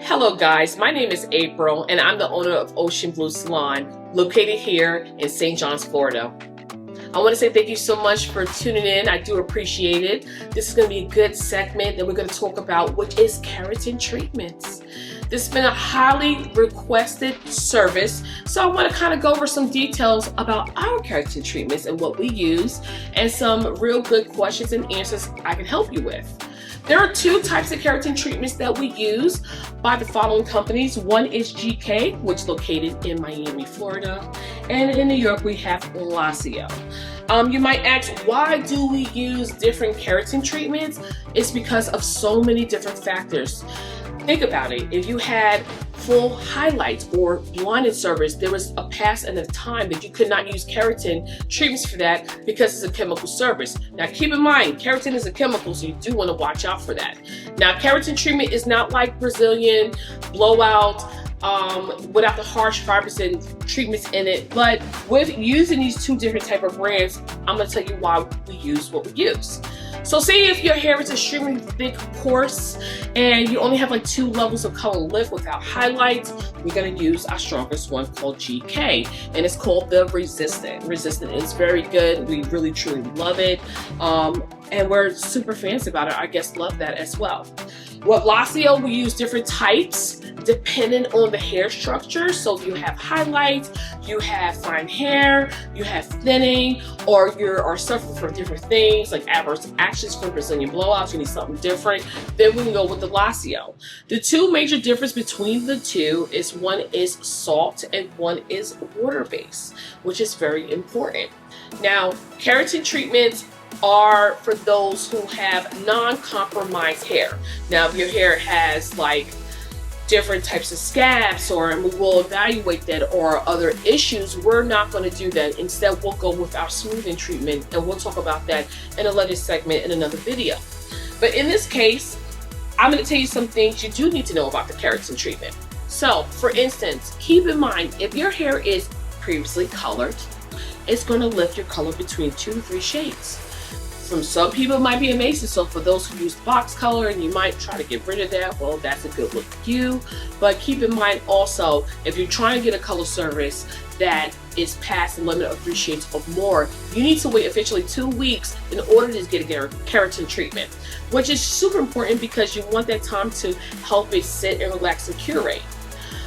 Hello guys, my name is April and I'm the owner of Ocean Blu Salon located here in St. John's, Florida. I want to say thank you so much for tuning in. I do appreciate it. This is going to be a good segment that we're going to talk about, which is keratin treatments. This has been a highly requested service, so I want to kind of go over some details about our keratin treatments and what we use and some real good questions and answers I can help you with. There are two types of keratin treatments that we use by the following companies. One is GK, which is located in Miami, Florida, and in New York we have Lasio. You might ask, why do we use different keratin treatments? It's because of so many different factors. Think about it. If you had full highlights or blinded service, there was a past and a time that you could not use keratin treatments for that because it's a chemical service. Now keep in mind, keratin is a chemical, so you do want to watch out for that. Now keratin treatment is not like Brazilian blowout without the harsh fibers and treatments in it, but with using these two different type of brands, I'm going to tell you why we use what we use. So say if your hair is extremely thick, coarse, and you only have like 2 levels of color lift without highlights, we're going to use our strongest one called GK, and it's called the Resistant. Resistant is very good. We really truly love it, and we're super fans about it. Our guests love that as well. With Lasio, we use different types depending on the hair structure. So if you have highlights, you have fine hair, you have thinning, or you are suffering from different things like adverse actions from Brazilian blowouts, you need something different, then we can go with the Lasio. The two major difference between the two is one is salt and one is water-based, which is very important. Now, keratin treatments are for those who have non-compromised hair. Now, if your hair has like different types of scabs, or we will evaluate that, or other issues, we're not going to do that. Instead, we'll go with our smoothing treatment, and we'll talk about that in a later segment in another video. But in this case, I'm going to tell you some things you do need to know about the keratin treatment. So, for instance, keep in mind, if your hair is previously colored, it's going to lift your color between 2 to 3 shades. Some people it might be amazing, so for those who use box color and you might try to get rid of that, well, that's a good look for you. But keep in mind also, if you're trying to get a color service that is past the limit of 3 shades or more, you need to wait officially 2 weeks in order to get a keratin treatment, which is super important because you want that time to help it sit and relax and curate.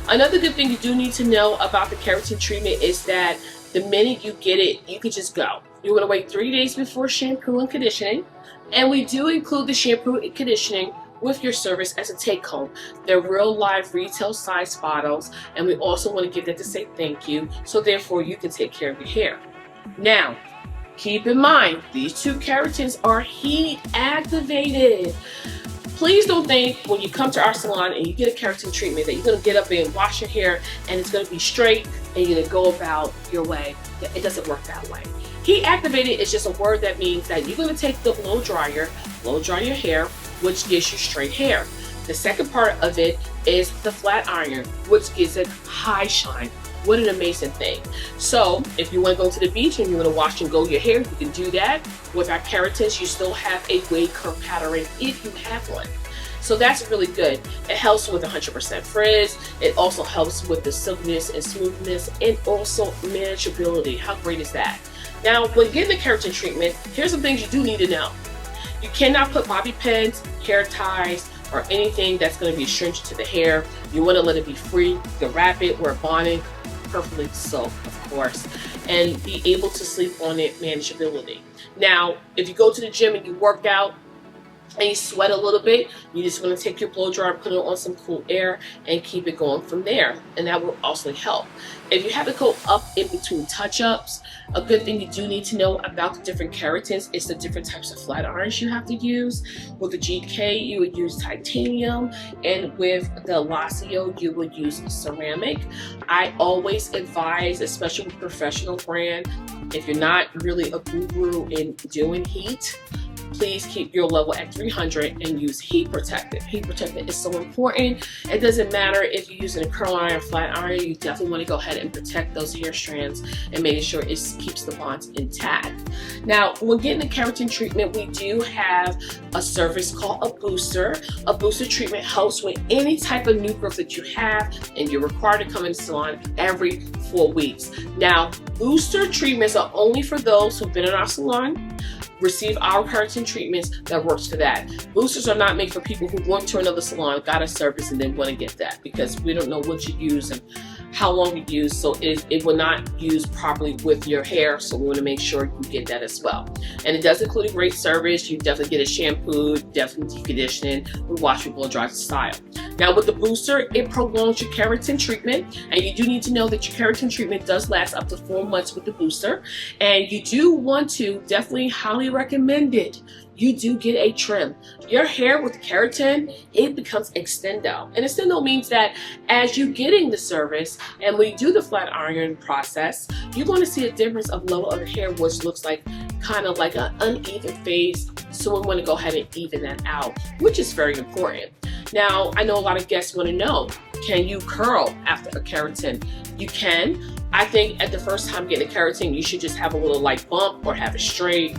Another good thing you do need to know about the keratin treatment is that the minute you get it, you can just go. You're going to wait 3 days before shampoo and conditioning, and we do include the shampoo and conditioning with your service as a take-home. They're real live retail size bottles, and we also want to give that to say thank you, so therefore you can take care of your hair. Now, keep in mind, these two keratins are heat activated. Please don't think when you come to our salon and you get a keratin treatment that you're going to get up and wash your hair and it's going to be straight and you're going to go about your way. It doesn't work that way. Heat activated is just a word that means that you're going to take the blow dry your hair, which gives you straight hair. The second part of it is the flat iron, which gives it high shine. What an amazing thing. So if you want to go to the beach and you want to wash and go your hair, you can do that. With our keratins, you still have a wave curl pattern if you have one. So that's really good. It helps with 100% frizz. It also helps with the silkiness and smoothness, and also manageability. How great is that? Now, when getting the keratin treatment, here's some things you do need to know. You cannot put bobby pins, hair ties, or anything that's going to be astringent to the hair. You want to let it be free. You can wrap it, wear a bonnet, perfectly so, of course, and be able to sleep on it, manageability. Now, if you go to the gym and you work out and you sweat a little bit, you just want to take your blow dryer, put it on some cool air, and keep it going from there, and that will also help. If you have to go up in between touch-ups, a good thing you do need to know about the different keratins is the different types of flat irons you have to use. With the GK, you would use titanium, and with the Lasio, you would use ceramic. I always advise, especially with professional brand, if you're not really a guru in doing heat, please keep your level at 300 and use heat protectant. Heat protectant is so important. It doesn't matter if you're using a curl iron or flat iron, you definitely want to go ahead and protect those hair strands and making sure it keeps the bonds intact. Now, when getting a keratin treatment, we do have a service called a booster. A booster treatment helps with any type of new growth that you have, and you're required to come in the salon every 4 weeks. Now, booster treatments are only for those who've been in our salon, receive our keratin treatments that works for that. Boosters are not made for people who went to another salon, got a service, and then want to get that, because we don't know what you use and how long you use, so it will not use properly with your hair, so we want to make sure you get that as well. And it does include a great service. You definitely get a shampoo, definitely deconditioning, with wash, blow dry style. Now with the booster, it prolongs your keratin treatment, and you do need to know that your keratin treatment does last up to 4 months with the booster, and you do want to definitely highly recommend it. You do get a trim. Your hair with keratin, it becomes extendo. And extendo means that as you're getting the service and when you do the flat iron process, you're going to see a difference of level of your hair, which looks like kind of like an uneven phase. So we want to go ahead and even that out, which is very important. Now, I know a lot of guests want to know, can you curl after a keratin? You can. I think at the first time getting a keratin, you should just have a little light bump or have it straight,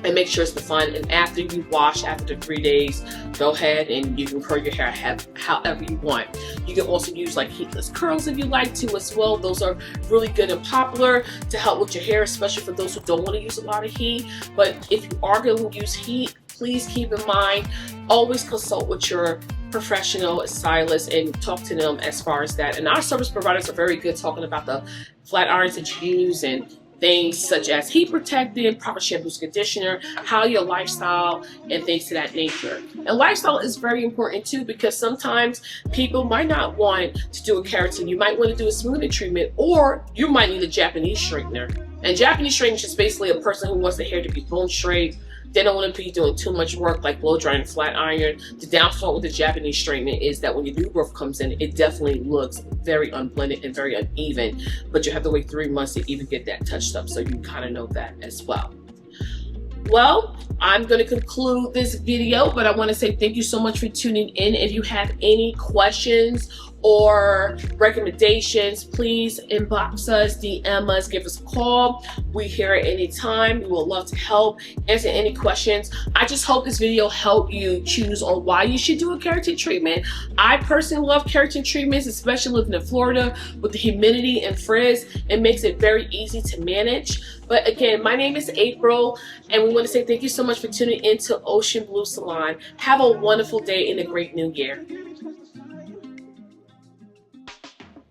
and make sure it's defined. And after you wash, after the 3 days, go ahead and you can curl your hair however you want. You can also use like heatless curls if you like to as well. Those are really good and popular to help with your hair, especially for those who don't want to use a lot of heat. But if you are going to use heat, please keep in mind, always consult with your professional stylist and talk to them as far as that. And our service providers are very good talking about the flat irons that you use and things such as heat protectant, proper shampoos, conditioner, how your lifestyle, and things to that nature. And lifestyle is very important too, because sometimes people might not want to do a keratin. You might want to do a smoothing treatment, or you might need a Japanese straightener. And Japanese straightener is just basically a person who wants the hair to be bone straight. They don't want to be doing too much work like blow drying and flat iron. The downfall with the Japanese straightening is that when your new growth comes in, it definitely looks very unblended and very uneven, but you have to wait 3 months to even get that touched up, so you kind of know that as well. Well, I'm going to conclude this video, but I want to say thank you so much for tuning in. If you have any questions or recommendations, please inbox us, DM us, give us a call. We're here at any time. We would love to help answer any questions. I just hope this video helped you choose on why you should do a keratin treatment. I personally love keratin treatments, especially living in Florida with the humidity and frizz. It makes it very easy to manage. But again, my name is April, and we want to say thank you so much for tuning in to Ocean Blu Salon. Have a wonderful day and a great new year.